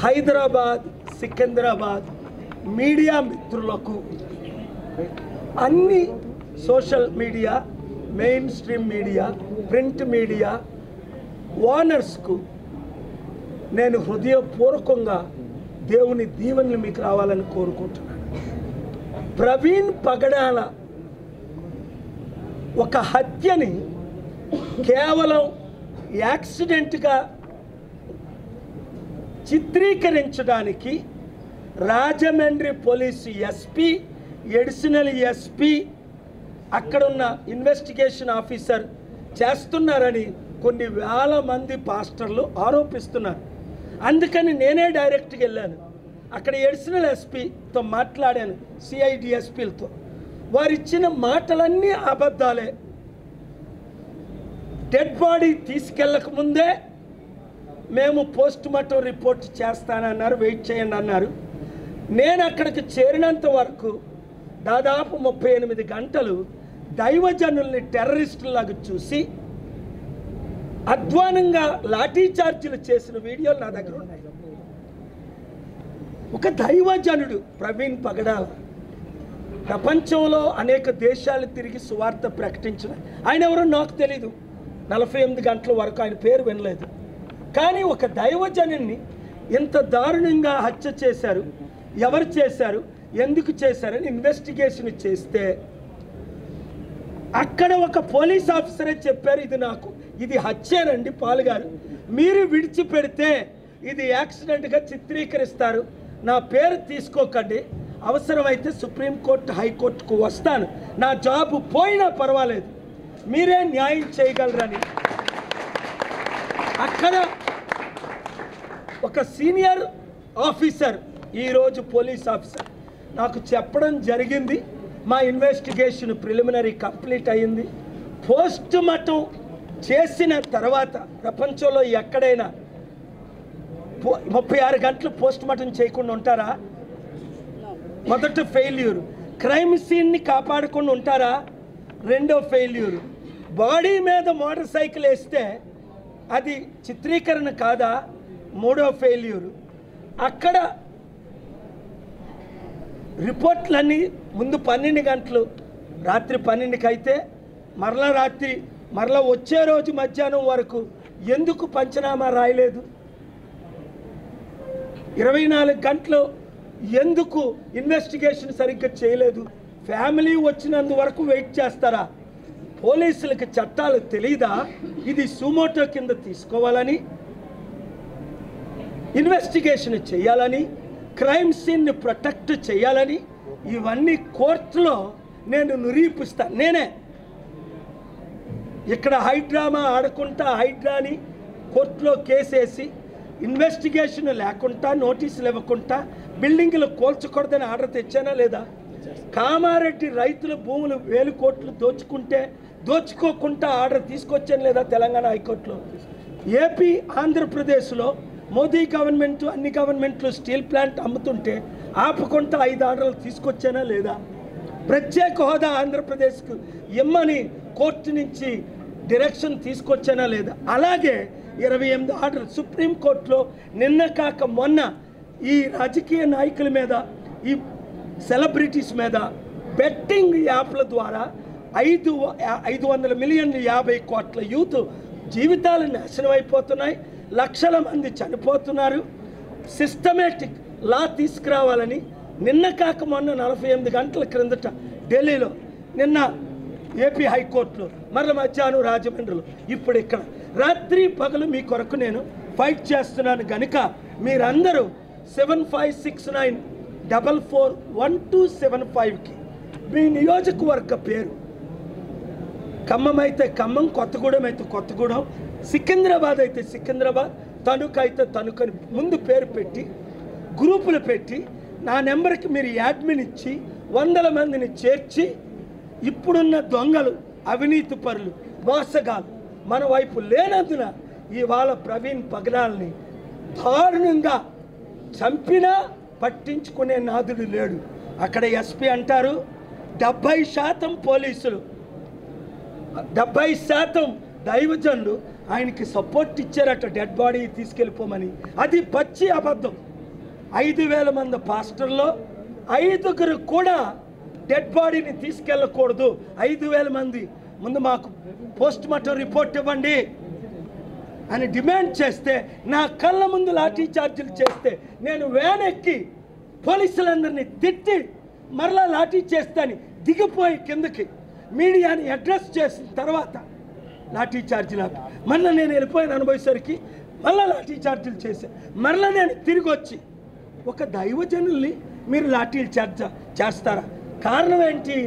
Hyderabad Secunderabad media మిత్రులకు అన్ని social media mainstream media print media ఓనర్స్కు నేను హృదయపూర్వకంగా దేవుని దీవెనలు మీకు రావాలని కోరుకుంటున్నాను. ప్రవీణ్ పగడాల ఒక హత్యని కేవలం యాక్సిడెంట్గా చిత్రీకరించడానికి Rajahmundry police SP, additional SP, అక్కడున్న ఇన్వెస్టిగేషన్ ఆఫీసర్ చేస్తున్నారని కొన్ని వేల మంది పాస్టర్లు ఆరోపిస్తున్నారు. అందుకని నేనే డైరెక్ట్గా వెళ్ళాను. అక్కడ ఎడిషనల్ ఎస్పీతో మాట్లాడాను, సిఐడిఎస్పీలతో. వారిచ్చిన మాటలన్నీ అబద్ధాలే. డెడ్ బాడీ తీసుకెళ్ళక ముందే మేము పోస్ట్ మార్టం రిపోర్ట్ చేస్తానన్నారు, వెయిట్ చేయండి అన్నారు. నేను అక్కడికి చేరినంత వరకు దాదాపు 38 గంటలు దైవజనుల్ని టెర్రరిస్టులాగా చూసి అధ్వానంగా లాఠీ చార్జీలు చేసిన వీడియోలు నా దగ్గర ఉన్నాయి. ఒక దైవజనుడు ప్రవీణ్ పగడాల ప్రపంచంలో అనేక దేశాలు తిరిగి సువార్త ప్రకటించిన ఆయన ఎవరో నాకు తెలీదు. 48 గంటల వరకు ఆయన పేరు వినలేదు. కానీ ఒక దైవజనుని ఇంత దారుణంగా హత్య చేశారు. ఎవరు చేశారు, ఎందుకు చేశారని ఇన్వెస్టిగేషన్ చేస్తే అక్కడ ఒక పోలీస్ ఆఫీసరే చెప్పారు, ఇది హత్యేనండి పాలుగారు, మీరు విడిచిపెడితే ఇది యాక్సిడెంట్గా చిత్రీకరిస్తారు, నా పేరు తీసుకోకండి, అవసరమైతే సుప్రీంకోర్టు హైకోర్టుకు వస్తాను, నా జాబు పోయినా పర్వాలేదు, మీరే న్యాయం చేయగలరని అక్కడ ఒక సీనియర్ ఆఫీసర్, ఈరోజు పోలీస్ ఆఫీసర్ నాకు చెప్పడం జరిగింది. మా ఇన్వెస్టిగేషన్ ప్రిలిమినరీ కంప్లీట్ అయ్యింది. పోస్ట్ మార్టం చేసిన తర్వాత ప్రపంచంలో ఎక్కడైనా 36 గంటలు పోస్ట్ మార్టం చేయకుండా ఉంటారా? మొదట ఫెయిల్యూర్. క్రైమ్ సీన్ని కాపాడకుండా ఉంటారా? రెండో ఫెయిల్యూర్. బాడీ మీద మోటార్ సైకిల్ వేస్తే అది చిత్రీకరణ కాదా? మూడో ఫెయిల్యూర్. అక్కడ రిపోర్ట్లన్నీ ముందు 12 గంటలు, రాత్రి 12కి అయితే మరలా వచ్చే రోజు మధ్యాహ్నం వరకు ఎందుకు పంచనామా రాయలేదు? 24 గంటలు ఎందుకు ఇన్వెస్టిగేషన్ సరిగ్గా చేయలేదు? ఫ్యామిలీ వచ్చినందు వరకు వెయిట్ చేస్తారా? పోలీసులకు చట్టాలు తెలీదా? ఇది సుమోటో కింద తీసుకోవాలని, ఇన్వెస్టిగేషన్ చేయాలని, క్రైమ్ సీన్ని ప్రొటెక్ట్ చేయాలని, ఇవన్నీ కోర్టులో నేను నిరూపిస్తాను. నేనే ఇక్కడ హైడ్రామా ఆడుకుంటా హైడ్రాని కోర్టులో కేసేసి ఇన్వెస్టిగేషన్ లేకుండా నోటీసులు ఇవ్వకుండా బిల్డింగ్లు కూల్చకూడదని ఆర్డర్ తెచ్చానా లేదా? కామారెడ్డి రైతుల భూములు 1000 కోట్లు దోచుకోకుండా ఆర్డర్ తీసుకొచ్చాను లేదా తెలంగాణ హైకోర్టులో? ఏపీ ఆంధ్రప్రదేశ్లో మోదీ గవర్నమెంట్ అన్ని గవర్నమెంట్లు స్టీల్ ప్లాంట్ అమ్ముతుంటే ఆపకుండా 5 ఆర్డర్లు తీసుకొచ్చానా లేదా? ప్రత్యేక హోదా ఆంధ్రప్రదేశ్కు ఇమ్మని కోర్టు నుంచి డైరెక్షన్ తీసుకొచ్చానా లేదా? అలాగే 28 ఆర్డర్ సుప్రీంకోర్టులో నిన్న కాక మొన్న ఈ రాజకీయ నాయకుల మీద, ఈ సెలబ్రిటీస్ మీద బెట్టింగ్ యాప్ల ద్వారా 500 మిలియన్లు 50 కోట్ల యూత్ జీవితాలు నాశనం అయిపోతున్నాయి, లక్షల మంది చనిపోతున్నారు. సిస్టమేటిక్ లా తీసుకురావాలని నిన్న కాక మొన్న 48 గంటల క్రిందట ఢిల్లీలో, నిన్న ఏపీ హైకోర్టులో, మరల మధ్యాహ్నం రాజమండ్రిలో, ఇప్పుడు ఇక్కడ రాత్రి పగలు మీ కొరకు నేను ఫైట్ చేస్తున్నాను కనుక మీరందరూ 7569441275కి మీ నియోజకవర్గ పేరు, ఖమ్మం అయితే ఖమ్మం, కొత్తగూడెం అయితే కొత్తగూడెం, సికింద్రాబాద్ అయితే సికింద్రాబాద్, తణుకు అయితే తణుకని ముందు పేరు పెట్టి గ్రూపులు పెట్టి నా నెంబర్కి మీరు యాడ్మిన్ ఇచ్చి 100 మందిని చేర్చి ఇప్పుడున్న దొంగలు, అవినీతి పరులు, మోసగాలు మన వైపు లేనందున ఇవాళ ప్రవీణ్ పగడాల్ని దారుణంగా చంపినా పట్టించుకునే నాదుడు లేడు. అక్కడ ఎస్పీ అంటారు 70% పోలీసులు 70% దైవజనులు ఆయనకి సపోర్ట్ ఇచ్చారట డెడ్ బాడీ తీసుకెళ్ళిపోమని. అది పచ్చి అబద్ధం. 5,000 మంది పాస్టర్లో 5గురు కూడా డెడ్ బాడీని తీసుకెళ్ళకూడదు. 5,000 మంది ముందు మాకు పోస్ట్ మార్టం రిపోర్ట్ ఇవ్వండి అని డిమాండ్ చేస్తే, నా కళ్ళ ముందు లాఠీ చార్జీలు చేస్తే నేను వ్యాన్ ఎక్కి పోలీసులందరినీ తిట్టి మరలా లాఠీ చేస్తాను దిగిపోయి కిందకి మీడియాని అడ్రస్ చేసిన తర్వాత లాఠీ ఛార్జీలు ఆపి మళ్ళీ నేను వెళ్ళిపోయిన అనుభవేసరికి మళ్ళీ లాఠీ ఛార్జీలు చేశాను. మరలా నేను తిరిగి వచ్చి ఒక దైవజనుల్ని మీరు లాఠీలు ఛార్జ్ చేస్తారా? కారణం ఏంటి?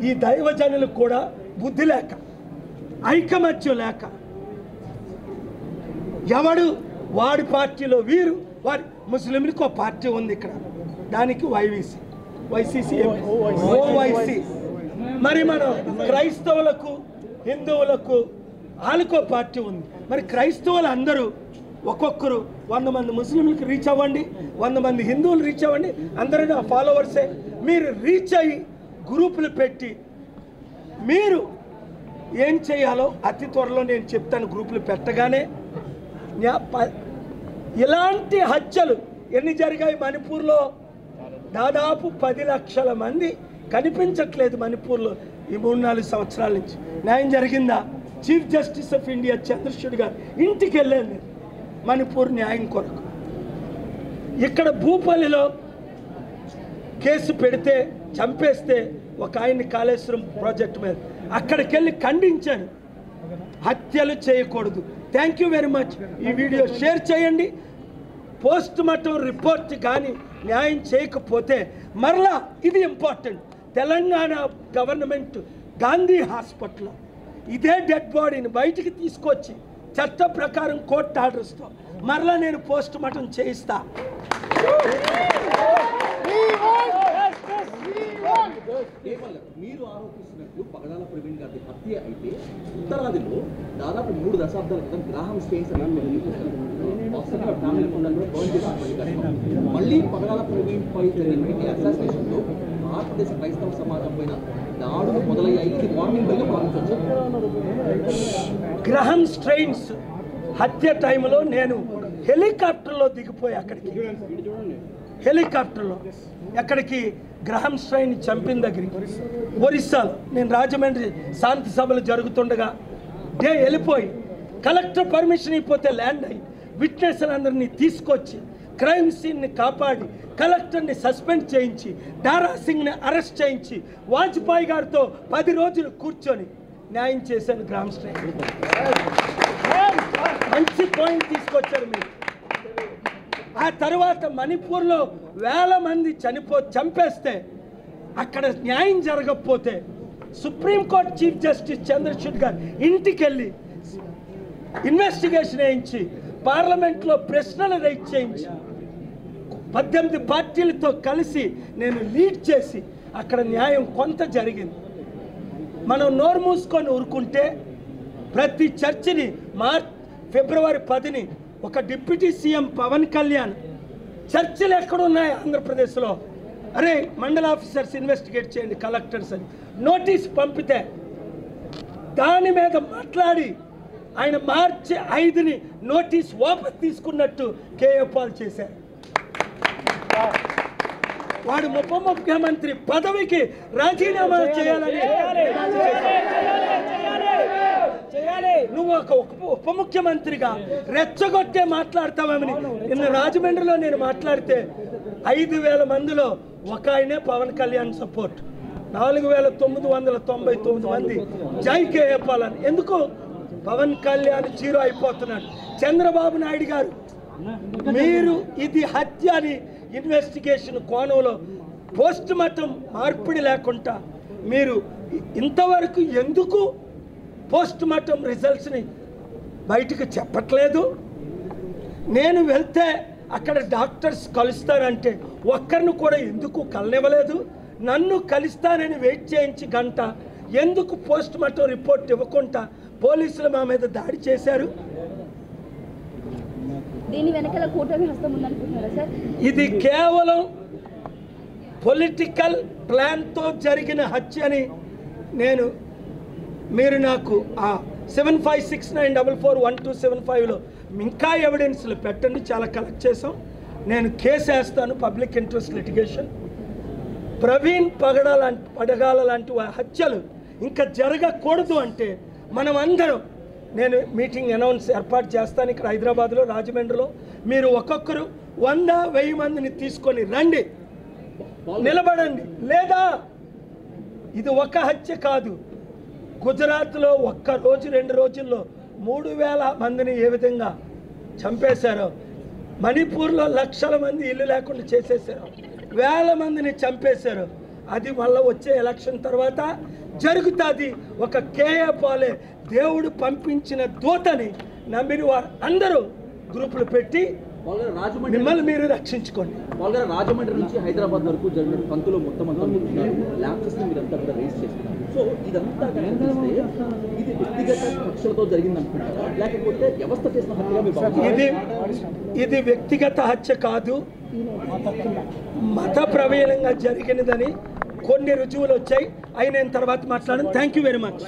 ఈ దైవజనులకు కూడా బుద్ధి లేక, ఐకమత్యం లేక, ఎవడు వాడి పార్టీలో వీరు, వాడి ముస్లింలకు ఒక పార్టీ ఉంది ఇక్కడ, దానికి వైసీసీ ఓవైసీ. మరి మనం క్రైస్తవులకు హిందువులకు వాళ్ళకో పార్టీ ఉంది. మరి క్రైస్తవులు అందరూ ఒక్కొక్కరు 100 మంది ముస్లింలకు రీచ్ అవ్వండి, 100 మంది హిందువులు రీచ్ అవ్వండి, అందరూ నా ఫాలోవర్సే. మీరు రీచ్ అయ్యి గ్రూపులు పెట్టి మీరు ఏం చేయాలో అతి త్వరలో నేను చెప్తాను. గ్రూపులు పెట్టగానే ఇలాంటి హత్యలు ఎన్ని జరిగాయి మణిపూర్లో? దాదాపు 10 లక్షల మంది కనిపించట్లేదు మణిపూర్లో ఈ 3-4 సంవత్సరాల నుంచి. న్యాయం జరిగిందా? Chief justice of India Chandrachud గారు ఇంటికి వెళ్ళాను నేను మణిపూర్ న్యాయం కొరకు. ఇక్కడ భూపాలిలో కేసు పెడితే చంపేస్తే ఒక ఆయన్ని కాళేశ్వరం ప్రాజెక్టు మీద అక్కడికి వెళ్ళి ఖండించాను. హత్యలు చేయకూడదు. Thank you very much. ఈ వీడియో షేర్ చేయండి. పోస్ట్ మార్టం రిపోర్ట్ కానీ న్యాయం చేయకపోతే మరలా ఇది ఇంపార్టెంట్, తెలంగాణ గవర్నమెంట్ గాంధీ హాస్పిటల్లో ఇదే డెడ్ బాడీని బయటికి తీసుకొచ్చి చట్ట ప్రకారం కోర్టు ఆర్డర్స్తో మరలా నేను పోస్ట్ మార్టం చేయిస్తా. మీరు ఆరోపిస్తున్నట్లు పగడాల ప్రవీణ్ గారి హత్య అయితే ఉత్తరాదిలో దాదాపు 3 దశాబ్దాల క్రితం గ్రాహం స్టెయిన్స్ మళ్ళీ పగడాల ప్రవీణ్ పై జరిగిన అసాసినేషన్లో భారతదేశ క్రైస్తవ సమాజం పైన దాడులు మొదలయ్యాయి. ఇది వార్నింగ్ బిల్గా భావించవచ్చు. గ్రాహం స్టెయిన్స్ హత్య టైంలో నేను హెలికాప్టర్లో దిగిపోయి అక్కడికి, హెలికాప్టర్లో ఎక్కడికి గ్రాహం స్ట్రైన్ చంపిన దగ్గరికి ఒరిస్సాలో నేను రాజమండ్రి శాంతి సభలు జరుగుతుండగా వెళ్ళిపోయి కలెక్టర్ పర్మిషన్ ఇవ్వకపోతే ల్యాండ్ అయ్యి విట్నెస్లందరినీ తీసుకొచ్చి క్రైమ్ సీన్ని కాపాడి కలెక్టర్ని సస్పెండ్ చేయించి దారా సింగ్ని అరెస్ట్ చేయించి వాజ్పేయి గారితో 10 రోజులు కూర్చొని న్యాయం చేశాను. గ్రామ్ స్ట్రైన్ మంచి పాయింట్ తీసుకొచ్చారు మీరు. ఆ తర్వాత మణిపూర్లో 1000 మంది చంపేస్తే అక్కడ న్యాయం జరగకపోతే సుప్రీంకోర్టు చీఫ్ జస్టిస్ చంద్రచూడ్ గారు ఇంటికి వెళ్ళి ఇన్వెస్టిగేషన్ వేయించి పార్లమెంట్లో ప్రశ్నలు రైజ్ చేయించి 18 పార్టీలతో కలిసి నేను లీడ్ చేసి అక్కడ న్యాయం కొంత జరిగింది. మనం నోరు మూసుకొని ఊరుకుంటే ప్రతి చర్చిని ఫిబ్రవరి 10ని ఒక డిప్యూటీ సీఎం పవన్ కళ్యాణ్ చర్చలు ఎక్కడున్నాయి ఆంధ్రప్రదేశ్లో, అరే మండల ఆఫీసర్స్ ఇన్వెస్టిగేట్ చేయండి కలెక్టర్స్ అని నోటీస్ పంపితే దాని మీద మాట్లాడి ఆయన మార్చి 5ని నోటీస్ వాపస్ తీసుకున్నట్టు కేఏ పాల్ చేశారు. వాడు ఉప ముఖ్యమంత్రి పదవికి రాజీనామా చేయాలని, నువ్వు ఒక ఉప ముఖ్యమంత్రిగా రెచ్చగొట్టే మాట్లాడతామని నిన్న రాజమండ్రిలో నేను మాట్లాడితే 5,000 మందిలో ఒక ఆయనే పవన్ కళ్యాణ్ సపోర్ట్, 4,999 మంది జై కేఏ పాల్ అని. ఎందుకు? పవన్ కళ్యాణ్ జీరో అయిపోతున్నాడు. చంద్రబాబు నాయుడు గారు మీరు ఇది హత్య అని ఇన్వెస్టిగేషన్ కోణంలో పోస్ట్ మార్టం మార్పిడి లేకుండా మీరు ఇంతవరకు ఎందుకు పోస్ట్ మార్టం రిజల్ట్స్ని బయటకు చెప్పట్లేదు? నేను వెళ్తే అక్కడ డాక్టర్స్ కలుస్తారంటే ఒక్కరిని కూడా ఎందుకు కలనివ్వలేదు? నన్ను కలుస్తానని వెయిట్ చేయించి గంట ఎందుకు పోస్ట్ మార్టం రిపోర్ట్ ఇవ్వకుండా పోలీసులు మా మీద దాడి చేశారు? దీని వెనకాల కూటమి హస్తం ఉందనుకుంటున్నారా సార్? ఇది కేవలం పొలిటికల్ ప్లాన్తో జరిగిన హత్య అని నేను మీరు నాకు ఆ 7569441275లో ఇంకా ఎవిడెన్స్లు పెట్టండి, చాలా కలెక్ట్ చేసాం. నేను కేసు వేస్తాను, పబ్లిక్ ఇంట్రెస్ట్ లిటిగేషన్. ప్రవీణ్ పడగాల లాంటి హత్యలు ఇంకా జరగకూడదు అంటే మనం అందరం, నేను మీటింగ్ ఏర్పాటు చేస్తాను ఇక్కడ హైదరాబాద్లో, రాజమండ్రిలో. మీరు ఒక్కొక్కరు 100-1000 మందిని తీసుకొని రండి, నిలబడండి. లేదా ఇది ఒక హత్య కాదు, గుజరాత్లో ఒక్క రోజు 2 రోజుల్లో 3000 మందిని ఏ విధంగా చంపేశారో, మణిపూర్లో లక్షల మంది ఇల్లు లేకుండా చేసేసారు, 1000 మందిని చంపేశారు. అది మళ్ళీ వచ్చే ఎలక్షన్ తర్వాత జరుగుతుంది. ఒక కేఏ పాలే దేవుడు పంపించిన దూతని నమ్మిన వారు అందరూ గ్రూపులు పెట్టి మిమ్మల్ని మీరు రక్షించుకోండి. రాజమండ్రి నుంచి హైదరాబాద్ వరకు జరిగిన పంతులు మొత్తం అంతా ల్యాబ్స్ మీరంతా కూడా రేస్ చేస్తున్నారు. సో ఇదంతా కనిపిస్తే ఇది వ్యక్తిగత కక్షలతో జరిగింది అనుకుంటారా, లేకపోతే వ్యవస్థ చేసిన హత్యగా? ఇది వ్యక్తిగత హత్య కాదు, మత ప్రవీణంగా జరిగినదని కొన్ని రుజువులు వచ్చాయి. అయిన తర్వాత మాట్లాడడం. Thank you very much.